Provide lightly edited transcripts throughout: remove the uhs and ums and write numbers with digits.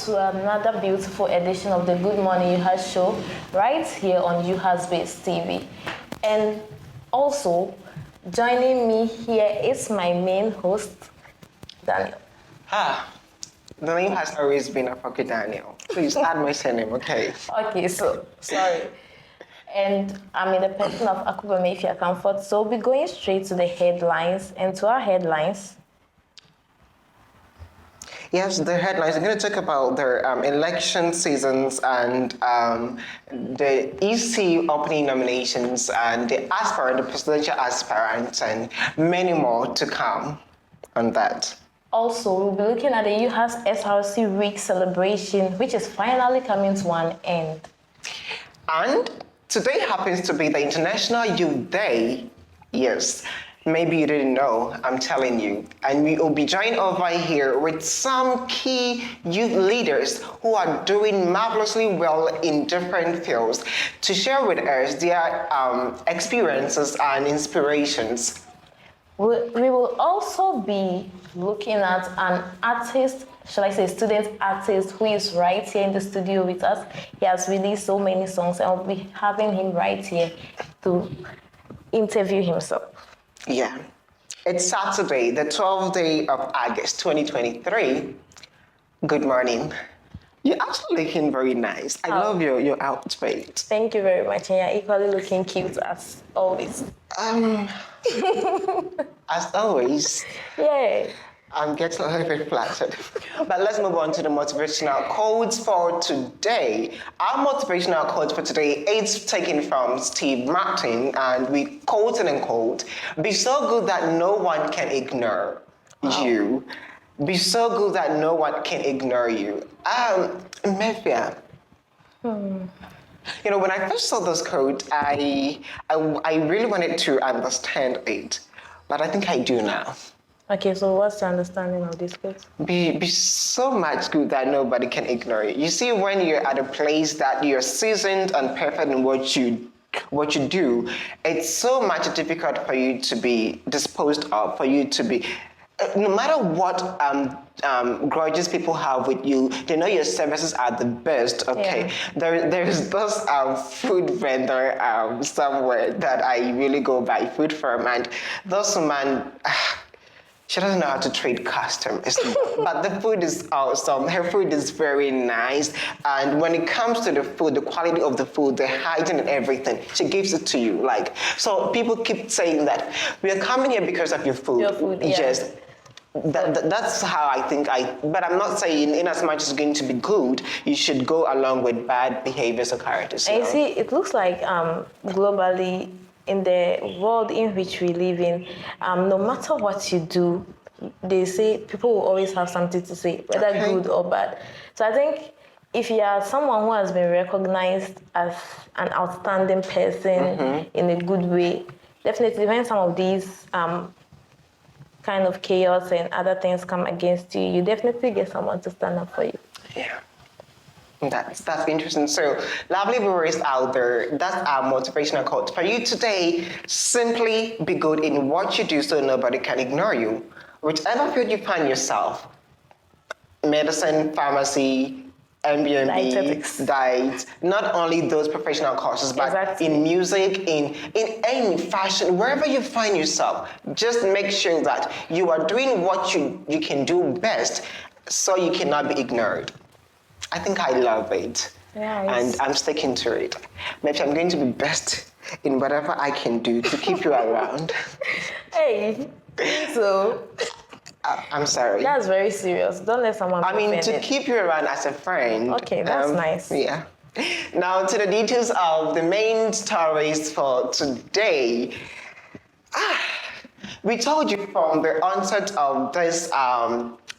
to another beautiful edition of the Good Morning UHAS show right here on UHAS Based TV. And also, joining me here is my main host, Daniel. The name has always been Apoki Daniel. Please add my surname, okay? Okay, so, sorry. And I'm in the person of Akubame Ifya Comfort, so we'll be going straight to the headlines. And to our headlines. Yes, the headlines. I'm going to talk about their election seasons and the EC opening nominations and the presidential aspirants, and many more to come on that. Also, we'll be looking at the UHAS SRC Week celebration, which is finally coming to an end. And today happens to be the International Youth Day. Yes, maybe you didn't know, I'm telling you. And we will be joined over here with some key youth leaders who are doing marvelously well in different fields to share with us their experiences and inspirations. We will also be looking at an artist, shall I say student artist, who is right here in the studio with us. He has released so many songs, and we'll be having him right here to interview himself. Yeah. It's Saturday, the 12th day of August, 2023. Good morning. You're actually looking very nice. I love your outfit. Thank you very much, and you're equally looking cute as always. As always. Yeah. I'm getting a little bit flattered. But let's move on to the motivational quotes for today. Our motivational quote for today is taken from Steve Martin, and we quote and unquote, "Be so good that no one can ignore you. Be so good that no one can ignore you." Mefia. You know, when I first saw this quote, I really wanted to understand it, but I think I do now. Okay, so what's your understanding of this quote? Be so much good that nobody can ignore you. You see, when you're at a place that you're seasoned and perfect in what you do, it's so much difficult for you to be disposed of, for you to be. No matter what grudges people have with you, they know your services are the best. Okay, yeah. There's this food vendor somewhere that I really go by, food firm, and this woman. She doesn't know how to trade customers, but the food is awesome. Her food is very nice, and when it comes to the food, the quality of the food, the hygiene and everything, she gives it to you. Like, so people keep saying that we are coming here because of your food. Your food, yeah. Yes. That's how I think but I'm not saying in as much as it's going to be good, you should go along with bad behaviors or characters. And you see, it looks like globally, in the world in which we live in, no matter what you do, they say people will always have something to say, whether good or bad. So I think if you are someone who has been recognized as an outstanding person in a good way, definitely when some of these kind of chaos and other things come against you, you definitely get someone to stand up for you. Yeah. That's interesting. So, lovely viewers out there, that's our motivational quote for you today. Simply be good in what you do so nobody can ignore you. Whichever field you find yourself, medicine, pharmacy, MBMB, diet, not only those professional courses, but in music, in any fashion, wherever you find yourself, just make sure that you are doing what you can do best so you cannot be ignored. I think I love it. Nice. And I'm sticking to it. Maybe I'm going to be best in whatever I can do to keep you around. Hey, so... I'm sorry. That's very serious. Don't let someone... to keep you around as a friend. Okay, that's nice. Yeah. Now to the details of the main stories for today. We told you from the onset of this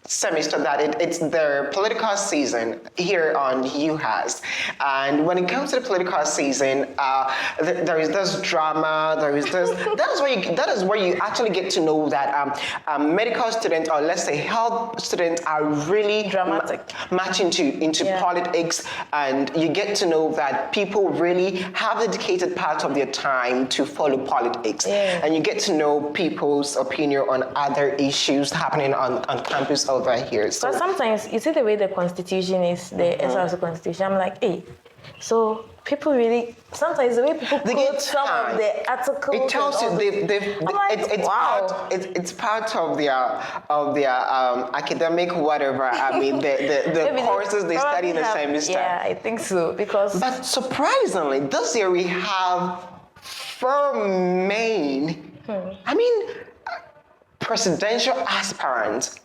semester that it's the political season here on UHAS. And when it comes to the political season, there is this drama, that is where you actually get to know that medical students, or let's say health students, are really dramatic, much into politics, and you get to know that people really have dedicated part of their time to follow politics. And you get to know people's opinion on other issues happening on campus over here. So But sometimes you see the way the constitution is, the SRC constitution. I'm like, hey, so people really sometimes the way people quote some of the articles. it tells you it's part of their academic whatever. I mean the courses they study in the semester. Yeah, I think so because. But surprisingly, this year we have 4 main. I mean, presidential aspirants.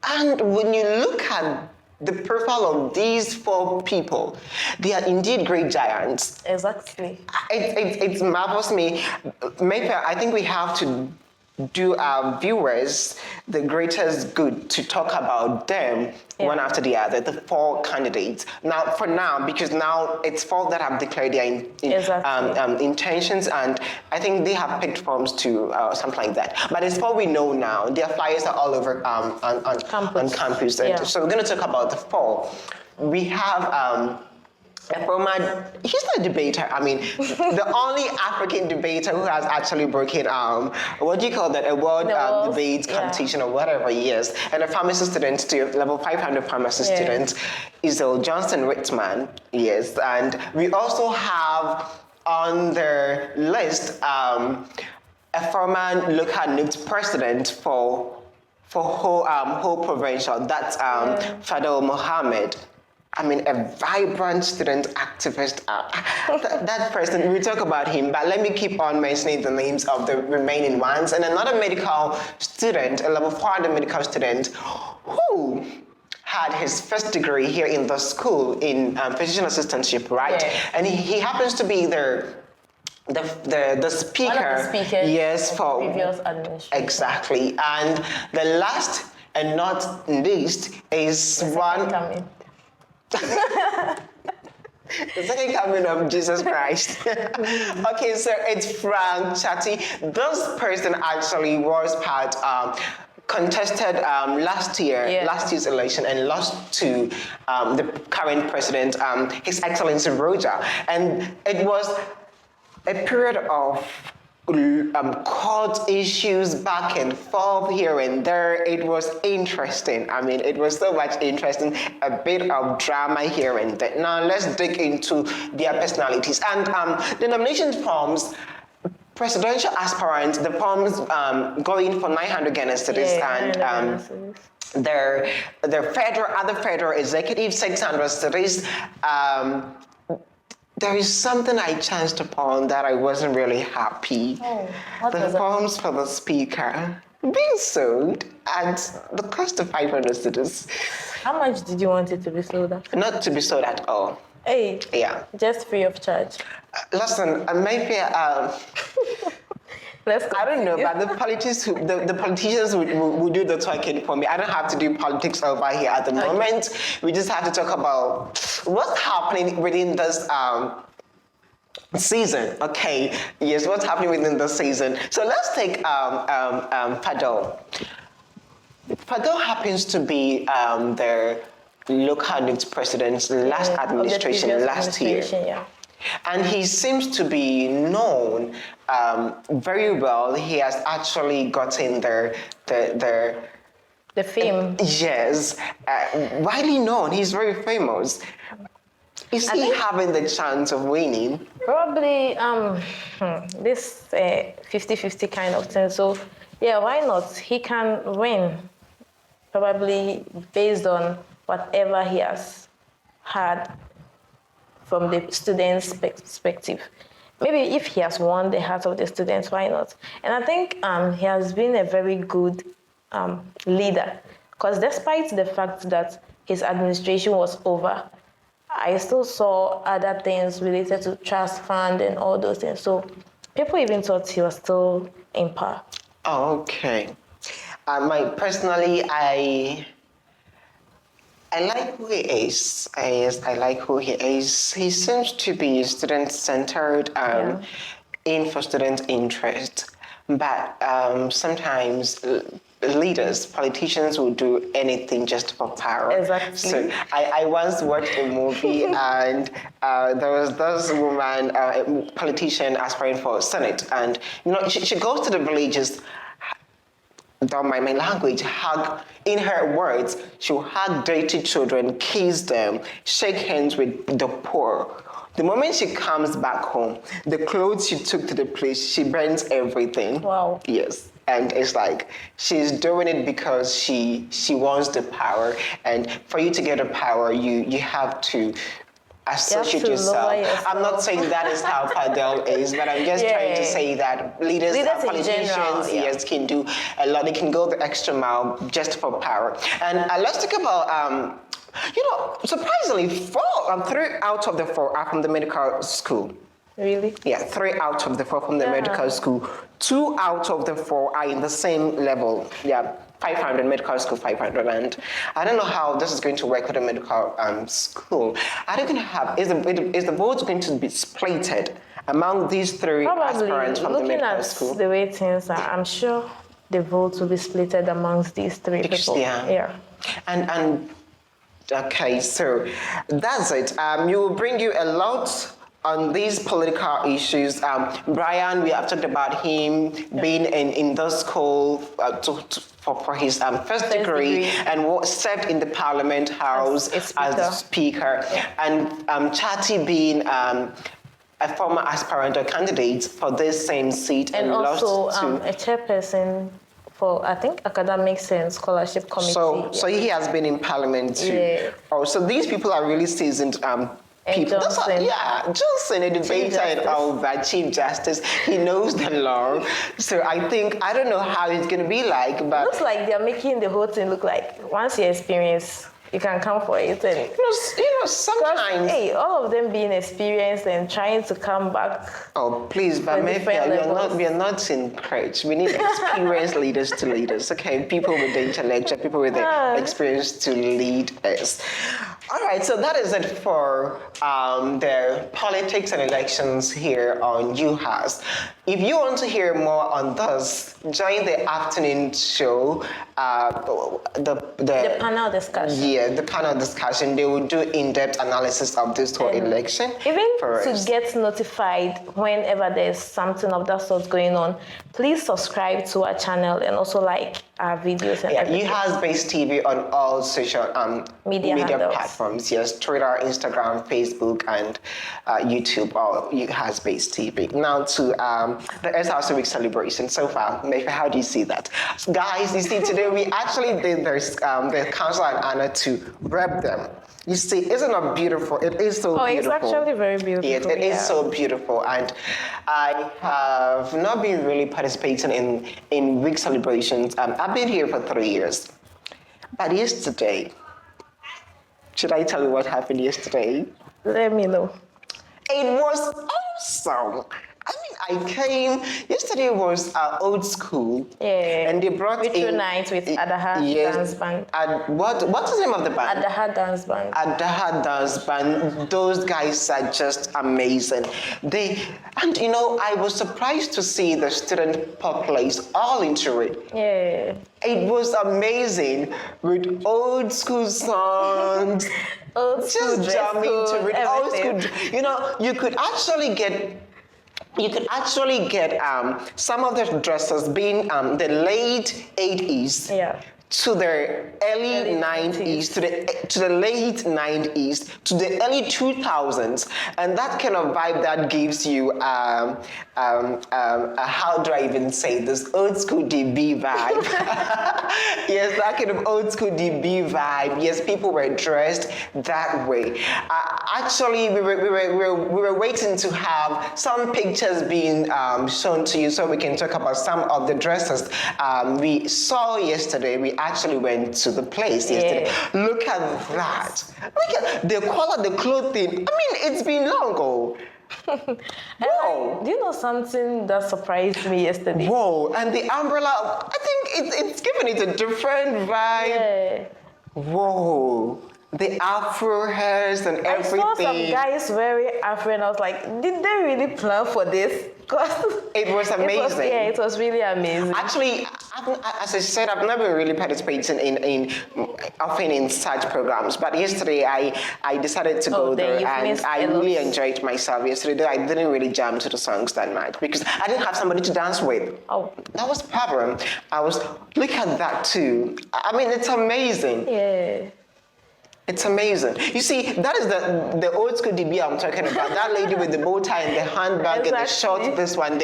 And when you look at the profile of these 4 people, they are indeed great giants. Exactly. It marvels me. Maybe I think we have to do our viewers the greatest good to talk about them one after the other, the 4 candidates. Now, for now, because now it's 4 that have declared their intentions, and I think they have picked forms to something like that. But it's 4 we know now. Their flyers are all over on campus. Yeah. So we're going to talk about the 4. We have a former, he's not a debater. I mean, the only African debater who has actually broken, what do you call that, a world debate competition or whatever, yes. And a pharmacy student too, level 500 pharmacy student, Isel Johnson Whitman, yes. And we also have on the list a former local NUPT president for whole provincial, that's Fadel Mohammed. I mean, a vibrant student activist. That person, we talk about him, but let me keep on mentioning the names of the remaining ones. And another medical student, a level 400 medical student, who had his first degree here in the school in physician assistantship, right? Yeah. And he happens to be the speaker. One of the speakers, yes, for previous administration. Exactly. And the last and not least is the second coming of Jesus Christ. Okay, so it's Frank Chatti. This person actually was contested last year's election and lost to the current president, His Excellency Roger. And it was a period of court issues back and forth here and there. It was interesting. I mean, it was so much interesting. A bit of drama here and there. Now let's dig into their personalities. And the nomination forms, presidential aspirants, the forms going for 900 Ghana cedis and their other federal executives 600 cedis. There is something I chanced upon that I wasn't really happy. The forms for the speaker being sold at the cost of 500 cedis. How much did you want it to be sold at? Not to be sold at all. Hey. Yeah. Just free of charge. Listen, maybe I don't know, but the politicians would do the talking for me. I don't have to do politics over here at the moment. We just have to talk about what's happening within this season. Okay, yes, what's happening within the season. So let's take Fadel. Fadel happens to be the local NUPT president's last administration last year. Yeah. And he seems to be known very well. He has actually gotten the fame. Yes, widely known. He's very famous. Is he having the chance of winning? Probably this 50-50 kind of thing. So yeah, why not? He can win. Probably based on whatever he has had from the students' perspective. Maybe if he has won the heart of the students, why not? And I think he has been a very good leader, because despite the fact that his administration was over, I still saw other things related to trust fund and all those things. So people even thought he was still in power. Oh, okay. Personally, I like who he is. I like who he is. He seems to be student-centered, in for student interest. But sometimes leaders, politicians will do anything just for power. Exactly. So I once watched a movie and there was this woman, a politician aspiring for Senate, and she goes to the villages don't mind my language, hug, in her words, she'll hug dirty children, kiss them, shake hands with the poor. The moment she comes back home, the clothes she took to the place, she burns everything. Wow. Yes. And it's like she's doing it because she wants the power. And for you to get the power, you have to associate yourself. I'm not saying that is how Fadel is, but I'm just trying to say that leaders politicians, general, yes, can do a lot. They can go the extra mile just for power. And let's talk about, surprisingly, 3 out of the 4 are from the medical school. Really? Yeah, 3 out of the 4 from the medical school. 2 out of the 4 are in the same level. Yeah. 500, medical school 500, and I don't know how this is going to work with the medical school. Are they going to have, is the vote going to be splitted among these 3 aspirants from the medical school? Looking at the way things are, I'm sure the vote will be splitted amongst these 3 people. Yeah. And okay, so that's it. We will bring you a lot on these political issues. Brian, we have talked about him being in the school for his first degree and served in the Parliament House as the speaker. Yeah. And Chati being a former aspirant or candidate for this same seat. And also a chairperson for, I think, Academics and Scholarship Committee. So he has been in Parliament too. Yeah. Oh, so these people are really seasoned people. Johnson. Johnson, a debater and all that, Chief Justice. He knows the law. So I don't know how it's going to be like, but... It looks like they're making the whole thing look like once you experience, you can come for it. And sometimes... Hey, all of them being experienced and trying to come back. Oh, please, but maybe we are not in crutch. We need experienced leaders to lead us, okay? People with the intellect, people with the experience to lead us. All right, so that is it for the politics and elections here on UHAS. If you want to hear more on this, join the afternoon show, the panel discussion. Yeah, the panel discussion. They will do in-depth analysis of this whole election. Even to get notified whenever there's something of that sort going on, please subscribe to our channel and also like our videos. And everything. UHAS Based TV on all social media platforms. Yes, Twitter, Instagram, Facebook, and YouTube. All UHAS Based TV. Now to the SRC Week celebration. So far, Mayfa, how do you see that, guys? You see, today we actually did the council and honor to rep them. You see, isn't it beautiful? It is so beautiful. It's actually very beautiful. Yes, it is so beautiful. And I have not been really participating in week celebrations. I've been here for 3 years. But yesterday, should I tell you what happened yesterday? Let me know. It was awesome. I came, yesterday was old school. Yeah. And they brought in... night with Adaha Dance Band. What is the name of the band? Adaha Dance Band. Adaha Dance Band. Those guys are just amazing. I was surprised to see the student populace all into it. Yeah. It was amazing with old school songs. Just jamming to it. Old school. You could actually get some of the dresses being the late 80s to the early 90s, to the late 90s, to the early 2000s, and that kind of vibe that gives you how do I even say this, old school DB vibe. Yes, that kind of old school DB vibe. Yes, people were dressed that way. Actually, we were waiting to have some pictures being shown to you so we can talk about some of the dresses we saw yesterday. We actually went to the place yesterday. Yeah. Look at that. Look at the color, the clothing. It's been long ago. Whoa. Do you know something that surprised me yesterday? Whoa, and the umbrella, I think it's giving it a different vibe. Yeah. Whoa. The afro hairs and I everything. saw some guys wearing afro, and I was like, did they really plan for this? Because It was amazing. it was really amazing. Actually, as I said, I've never really participated in often in such programs. But yesterday, I decided to go there, and I really enjoyed myself yesterday. Though I didn't really jam to the songs that much because I didn't have somebody to dance with. Oh, that was the problem. Look at that too. I mean, it's amazing. Yeah. It's amazing. You see, that is the old school DB I'm talking about. That lady with the bow tie and the handbag and the short, this one,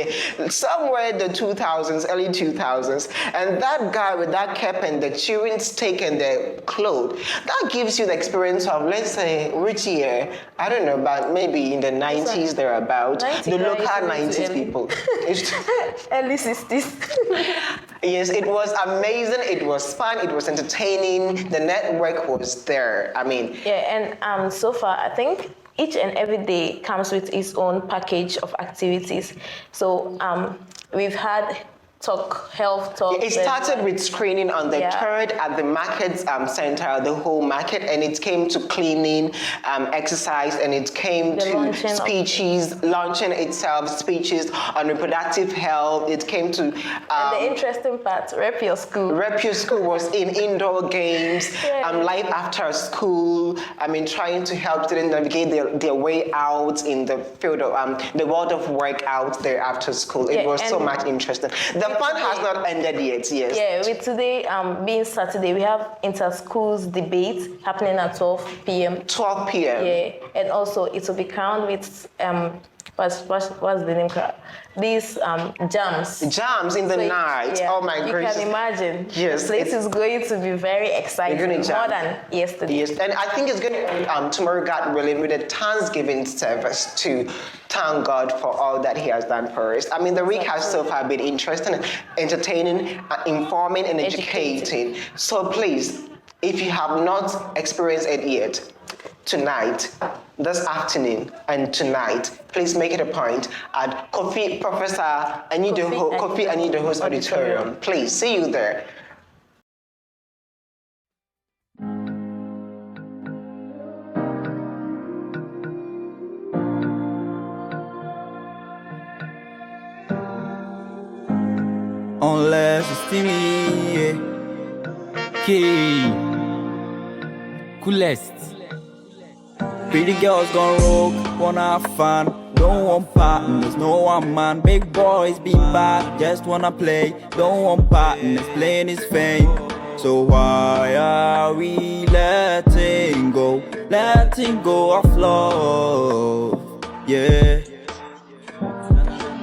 somewhere in the 2000s, early 2000s. And that guy with that cap and the chewing stick and the cloth, that gives you the experience of, let's say, which year? I don't know, but maybe in the 90s, thereabout. The local 90s people. Early 60s. Yes, it was amazing. It was fun. It was entertaining. The network was there. I mean, yeah, and so far I think each and every day comes with its own package of activities. So we've had health talk. It started with screening on the 3rd at the market center, the whole market, and it came to cleaning, exercise, and it came to speeches, launching itself, speeches on reproductive health. It came to... and the interesting part, Rep Your School. Rep Your School was in indoor games, life after school, I mean, trying to help students navigate their way out in the field of, the world of work out there after school. It was so much interesting. The fun has not ended yet, yes. Yeah, with today being Saturday, we have inter-schools debate happening at 12 p.m. 12 p.m. Yeah, and also it will be crowned with, what's the name? These jams. Jams in the night. Oh my gracious. You can imagine. Yes. The place is going to be very exciting. More than yesterday. Yes, and I think it's going to end tomorrow, God willing, with a Thanksgiving service to thank God for all that He has done for us. I mean, the week has so far been interesting, entertaining, informing, and educating. So please, if you have not experienced it yet, tonight, this afternoon, and tonight, please make it a point at Kofi Anidoho's Auditorium. Please, see you there. Unless it's Timmy, coolest. Pretty girls gone rogue, wanna have fun. Don't want partners, no one man. Big boys be bad, just wanna play. Don't want partners, playing is fame. So why are we letting go of love? Yeah.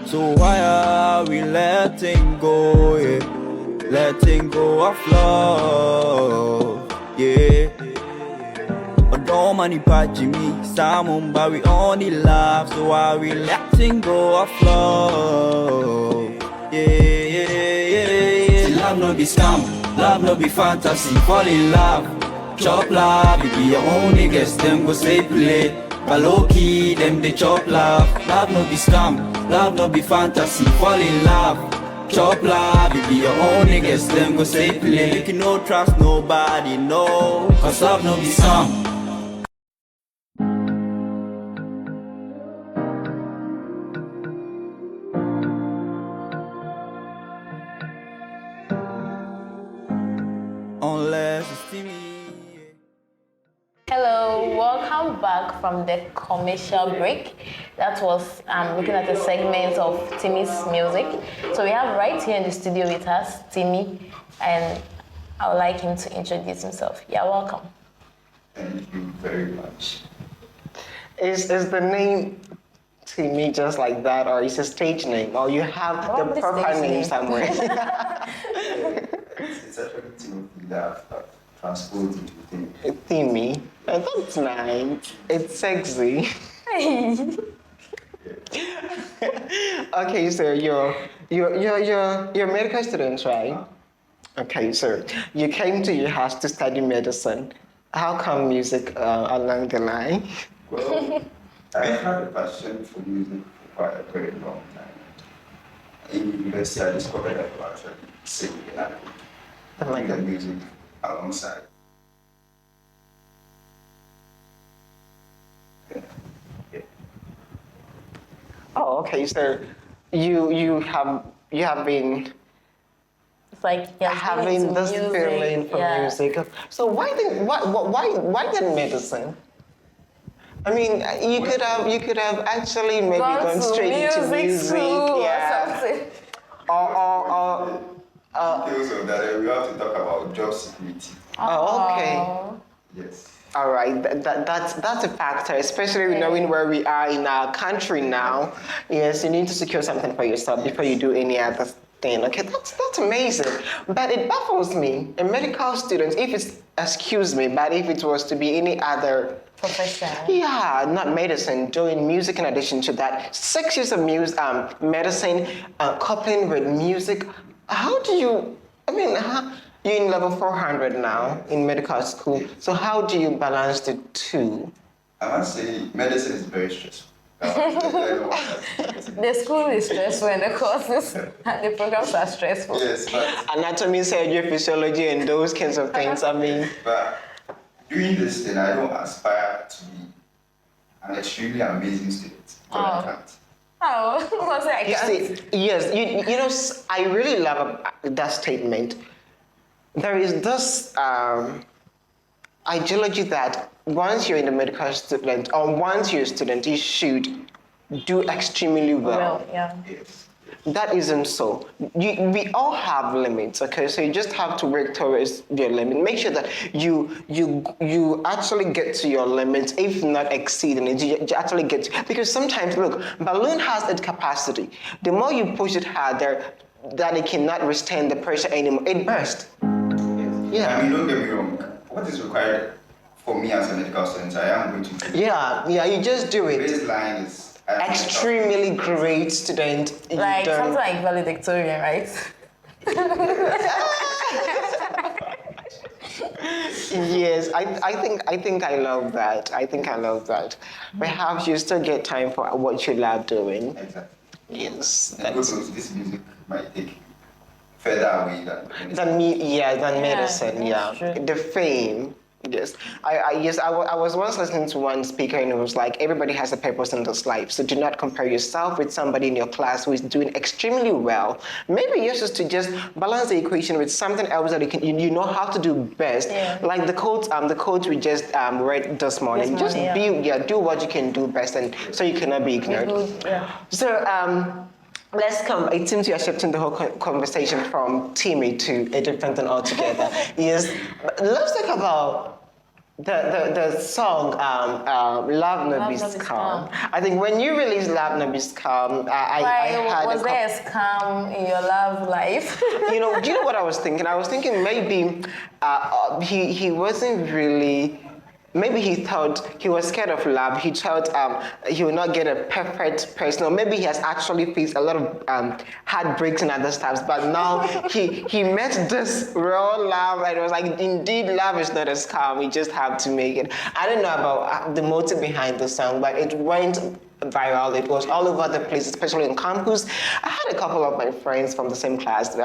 So why are we letting go, letting go of love, yeah. Don't money patch me, Simon, but we only laugh. So why we letting go of love? Yeah. See, love no be scam, love no be fantasy. Fall in love, chop love. It be your own niggas, them go say play. But low key, them they chop love. Love no be scam, love no be fantasy. Fall in love, chop love. It be your own niggas, them go say play. You can no trust nobody, no. Cause love no be scam. Unless it's Timmy. Hello, welcome back from the commercial break. That was looking at the segment of Timmy's music. So we have right here in the studio with us, Timmy, and I would like him to introduce himself. You're welcome. Thank you very much. Is the name Timmy just like that, or is it a stage name, or you have the proper name somewhere? It's actually Timothy that transposed into Timmy. Timmy. That's nice. It's sexy. Okay, so you're a medical student, right? Okay, so you came to UHAS to study medicine. How come music along the line? Well, I had a passion for music for quite a very long time. In university, I discovered that I could actually sing and play the music alongside. Oh, okay. So you have been It's like having this feeling for music. So why then medicine? I mean, you could have actually maybe gone straight into music, or something. or Details of that, we have to talk about job security. oh, okay. Yes. All right, that's a factor, especially knowing where we are in our country now. Yes, you need to secure something for yourself before you do any other thing. Okay, that's amazing. But it baffles me, a medical student, if it's, excuse me, but if it was to be any other Profession. yeah, not medicine, doing music in addition to that. 6 years of medicine, coupling with music. How do you, I mean, you're in level 400 now in medical school. So how do you balance the two? I must say, medicine is very stressful. The school is stressful and the courses and the programs are stressful. Yes, but, Anatomy, surgery, physiology, and those kinds of things. I mean, but doing this thing, I don't aspire to be an extremely amazing student. But I can't. Oh, was I you can't. see, yes, you know, I really love that statement. There is this ideology that once you're in the medical student or once you're a student, you should do extremely well. Yeah. Yes. That isn't so. We all have limits, okay? So you just have to work towards your limit. Make sure that you actually get to your limits, if not exceeding it. You actually get to, because sometimes, look, balloon has its capacity. The more you push it harder, that it cannot withstand the pressure anymore, it bursts. Yes. Yeah. I mean, don't get me wrong. What is required for me as a medical student, I am going to do. Yeah, you just do it. Baseline is Extremely great student. You Like don't- something like valedictorian, right? Yes, I think I love that. I think I love that. Perhaps you still get time for what you love doing. Exactly. Yes, And also, this music might take further away than than medicine. that's Yeah, true. the fame. Yes, I was once listening to one speaker and it was like everybody has a purpose in this life. So do not compare yourself with somebody in your class who is doing extremely well. Maybe yours is to just balance the equation with something else that you know how to do best. Yeah. Like the quote we just read this morning. Just do what you can do best, and so you cannot be ignored. Yeah. So let's come. It seems you are shifting the whole conversation from Timmy to a different thing altogether. Yes, but let's talk about the song "Love No Be Scam." I think when you released "Love No Be Scam," I had was there a scam in your love life? do you know what I was thinking? I was thinking maybe he wasn't really. Maybe he thought he was scared of love. He thought he would not get a perfect person. Or maybe he has actually faced a lot of heartbreaks and other stuff. But now he met this real love, and it was like, indeed, love is not a scam. You just have to make it. I don't know about the motive behind the song, but it went viral. It was all over the place, especially on campus. I had a couple of my friends from the same class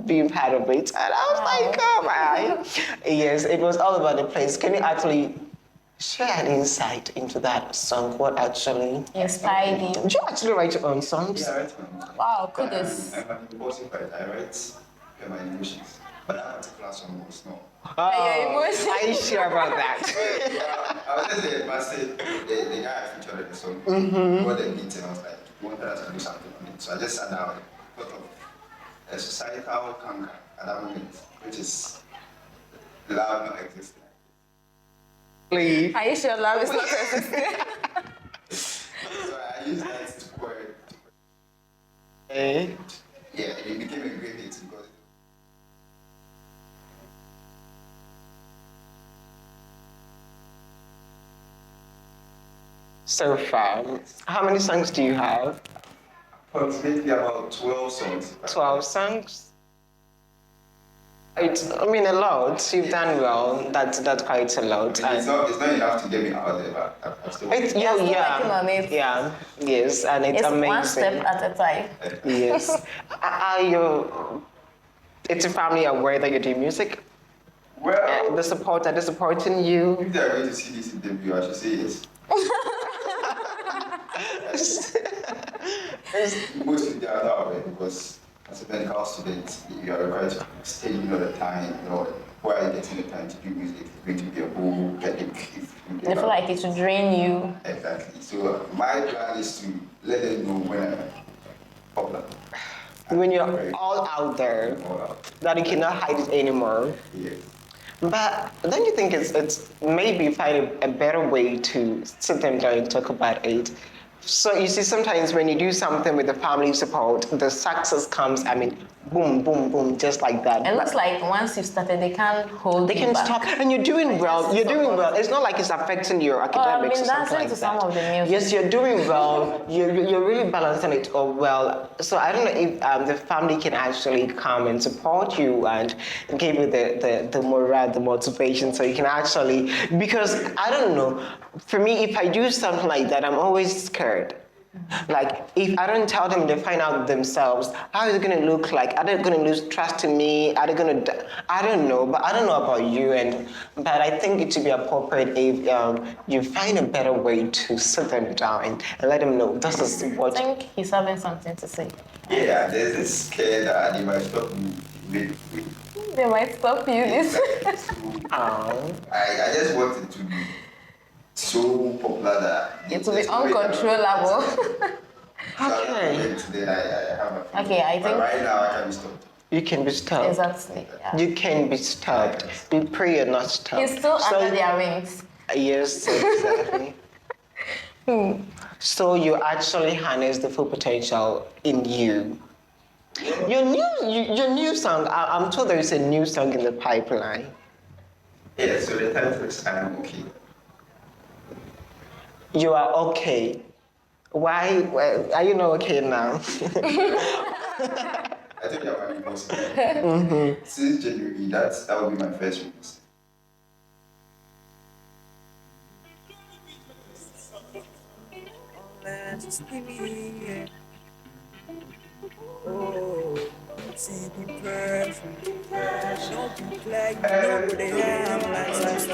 being part of it, and I was like, oh my. Yes, it was all over the place. Can you actually share an insight into that song? What actually Inspired you. did you actually write your own songs? Yeah, I write my own. Wow, kudos. I'm an impulsive writer. I write my emotions. But that particular song was not. Your emotions. Are you sure about that? I was just saying, but say the guy I featured in the song, got the beat, and I was like, he wanted us to do something on it. So I just sat down and thought of a societal canker at that moment, which is love not existing. Please. Are you sure love is not existing? So I used that to pour it. Eh? Yeah, it became a great hit because So far, how many songs do you have? approximately about 12 songs. 12 songs. It's, I mean, a lot. You've done well. That's quite a lot. I mean, it's not enough to get me out there, but I'm still It's, You're still working on it. Yeah, yes, and it's amazing. one step at a time. Yes. Are you? It's a family aware that you do music. well. Are they supporting you? If they are going to see this interview, I should say yes. Mostly they are not aware because as a medical student, you are required to study all the time. Why are you getting the time to do music? It's going to be a whole headache. They feel like it will drain you. Exactly. So my plan is to let them know when I'm popular. When you're all out there, that you cannot hide it anymore. Yeah. But don't you think it's maybe find a better way to sit them down and talk about it? So you see, sometimes when you do something with the family support, the success comes, boom, boom, boom, just like that. It looks like once you've started, they can't hold They you can back. stop, and you're doing well. You're doing well. It's not like it's affecting your academics or something like to that. some of the music. Yes, you're doing well. You're really balancing it all well. So I don't know if the family can actually come and support you and give you the morale, the motivation, so you can actually. Because I don't know. For me, if I do something like that, I'm always scared. Like, if I don't tell them, they find out themselves, how is it going to look like? Are they going to lose trust in me? Are they going to, I don't know, but I don't know about you. But I think it should be appropriate if you find a better way to sit them down and let them know this is what. I think he's having something to say. Yeah, there's this scare that they might stop me with. They might stop you this. I just want it to be so popular that It will be uncontrollable. Okay. Then I have a Okay, I but think- right now I can be stopped. You can be stopped. Exactly. Yeah. You can be stopped. We pray you're not stopped. He's still under their wings. Yes, exactly. So you actually harness the full potential in you. Your new song, I'm told there is a new song in the pipeline. Yeah, so the title is I Am Okay. You are okay. Why? Well, are you not okay now? I think that might be possible. Since January, that would be my first release.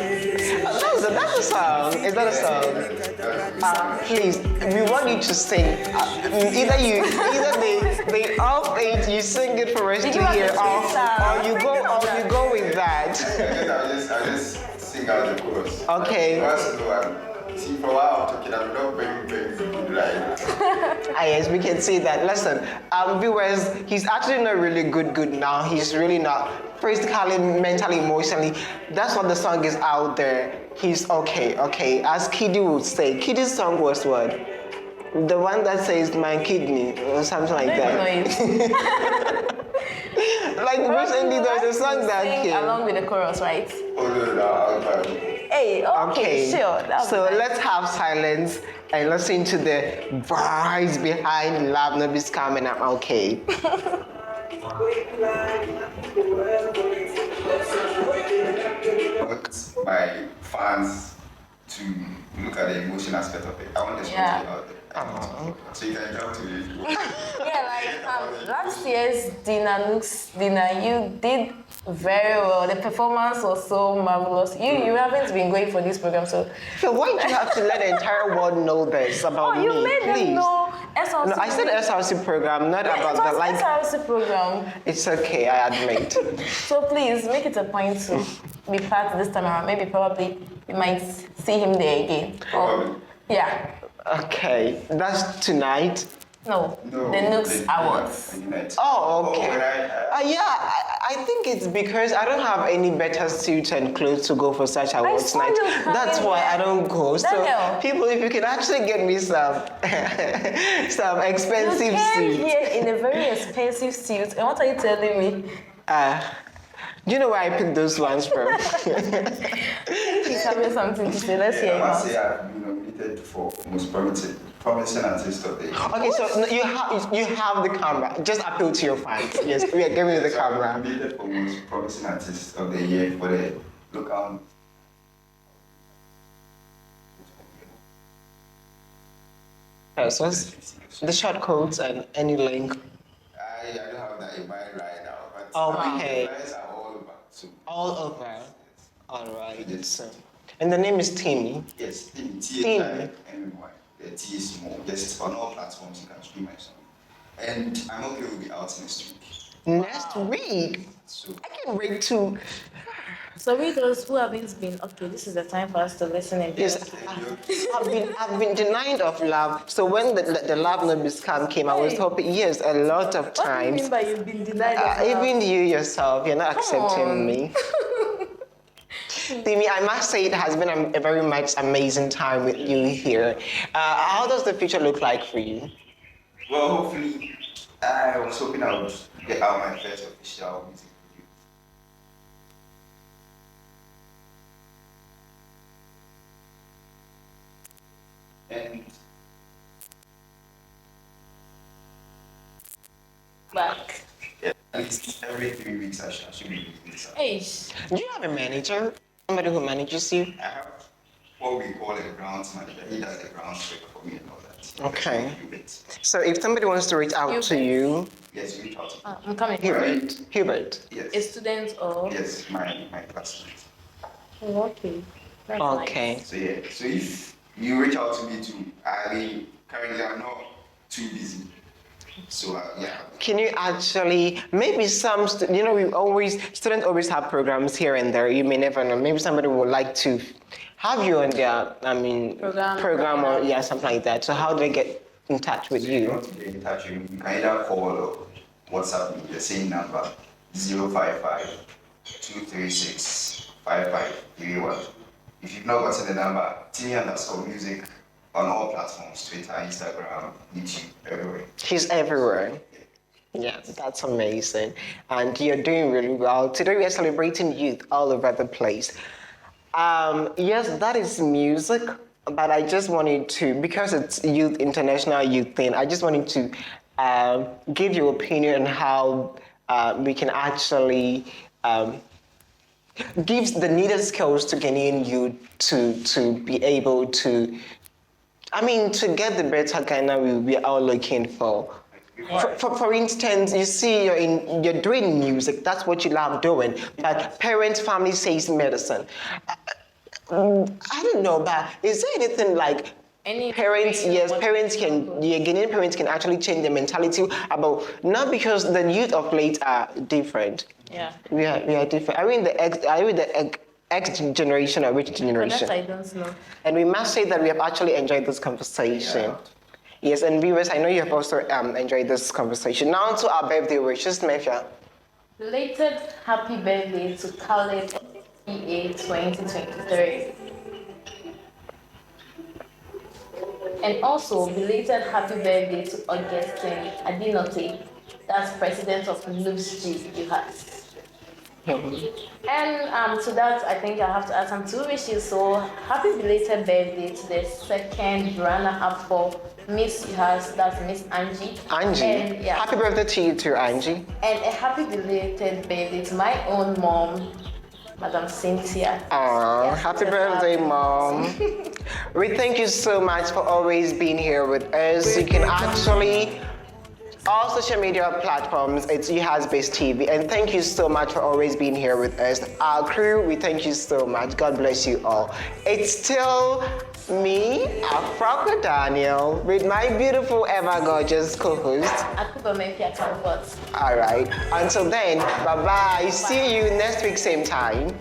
That's a song. Is that a song? Please, we want you to sing. Either they off it, you sing it for us to Did you have hear, to sing or you go with that. I'll just sing out the chorus. Okay. See, for a while I'm talking, I'm not very good, right? Yes, we can see that. Listen, viewers, he's actually not really good now. He's really not physically, mentally, emotionally. That's what the song is out there. He's okay. As Kiddy would say. Kiddy's song was what? The one that says my kidney or something like that. Like recently there was a song that came. Along with the chorus, right? Oh, no, I'll Hey, okay, sure. So let's have silence and listen to the vibes behind Love No Be Scam and I'm okay. I want my fans to look at the emotion aspect of it. I want the song to be out there. So you can jump to it if you want. Yeah, like last year's dinner, you did very well. The performance was so marvelous. You haven't been going for this program, so. So why do you have to let the entire world know this about me? You made Please. them know SRC. No, I said SRC program, not about the like. SRC program. It's okay, I admit. So please make it a point to be part this time around. Maybe probably you might see him there again. Probably. Yeah. Okay, that's tonight. No, the Nooks Awards. Oh, okay. Oh, I think it's because I don't have any better suits and clothes to go for such awards saw night. you That's why I don't go. Daniel. So people, if you can actually get me some some expensive You came suits. here in a very expensive suit, and what are you telling me? Do you know where I picked those ones from? He's having something to say. Let's hear I it must out. say I've been nominated for most promising artist of the year. Okay, so you have the camera. Just appeal to your fans. Yes, we are giving you the So I've been camera. nominated for most promising artist of the year for the local. Yes, what's the short codes and any link? I don't have that in mind right now, but Okay. the guys are all over. So All over. All right. So, and the name is Timmy. yes, Timmy. THIMY. The T is small. Just on all platforms you can stream my song. And I'm okay, we'll be out next week. Next week. So I can't wait to. So we those who haven't been okay, this is the time for us to listen and be Yes, I've been denied of love. So when the love no be scam came, I was hoping. Yes, a lot of What do you times. mean by you've been denied of love? Even you yourself, you're not accepting on. me. Timmy, I must say it has been a very much amazing time with you here. How does the future look like for you? well, hopefully, I was hoping I would get out my first official music video. And Back. yeah, at least every 3 weeks I should be releasing this. Hey. Do you have a manager? Somebody who manages you? I have what we call a grounds manager. He does the grounds work for me and all that. Okay. Hubert. So if somebody wants to reach out to you, Yes, we talk to I'm coming. Hubert. Yes. A student or Yes, my classmate. oh, okay. That's Okay. nice. So yeah, so if you reach out to me too, currently I'm not too busy. So yeah. Can you actually, maybe some, students always have programs here and there. You may never know. Maybe somebody would like to have you on their, program or yeah, something like that. So how do they get in touch with So if you you? want to get in touch with me, you can either call or WhatsApp me the same number 055 236 5531. If you've not gotten the number, Timmy_music on all platforms, Twitter, Instagram, YouTube, everywhere. She's everywhere. Yeah, that's amazing. And you're doing really well. Today we are celebrating youth all over the place. Yes, that is music, but I just wanted to, because it's youth, international youth thing, I just wanted to give your opinion on how we can actually give the needed skills to Ghanaian youth to be able to, to get the better Ghana we are all looking for. For instance, you see you're doing music, that's what you love doing, but parents, family says medicine. I don't know, but is there anything like parents, yes, Ghanaian parents can actually change their mentality about, not because the youth of late are different. Yeah. We are different. Are we the X generation or which generation? That I don't know. And we must say that we have actually enjoyed this conversation. Yes, and viewers, I know you have also enjoyed this conversation. Now to our birthday wishes, Mefia. Belated happy birthday to Khaled EA 2023. And also belated happy birthday to Augustine Adinote, that's president of Lubs UHAS. And to that, I think I have to add some 2 wishes. So happy belated birthday to the second runner-up for Miss UHAS, that's Miss Angie. Angie, and, yeah, happy birthday to you too, Angie. and a happy belated birthday to my own mom, Madam Cynthia. Aww, happy birthday, Mom. We thank you so much for always being here with us. You can actually, all social media platforms, it's UHAS Based TV. And thank you so much for always being here with us. Our crew, we thank you so much. God bless you all. It's still me, Afroko Daniel, with my beautiful, ever gorgeous co-host. Akuba Mefia Comfort. All right. Until then, bye-bye. See you next week, same time.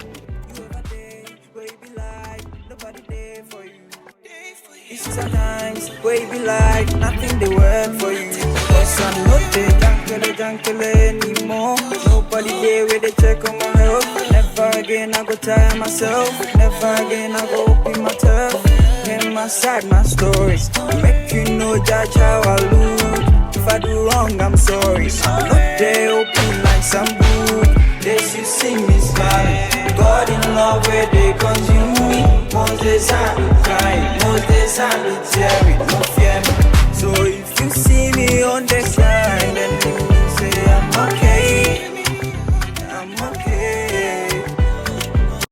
This is a nice way be like nothing they work for you. Cause I'm not the jungle anymore. Nobody there with a check on my health. Never again I go tire myself. Never again I go open my turf. In my side, my stories make you know judge how I look. If I do wrong, I'm sorry. I'm not there open like some book. This you see me smiling. God in love where they consume me. Most days I be crying, most days I be tearing.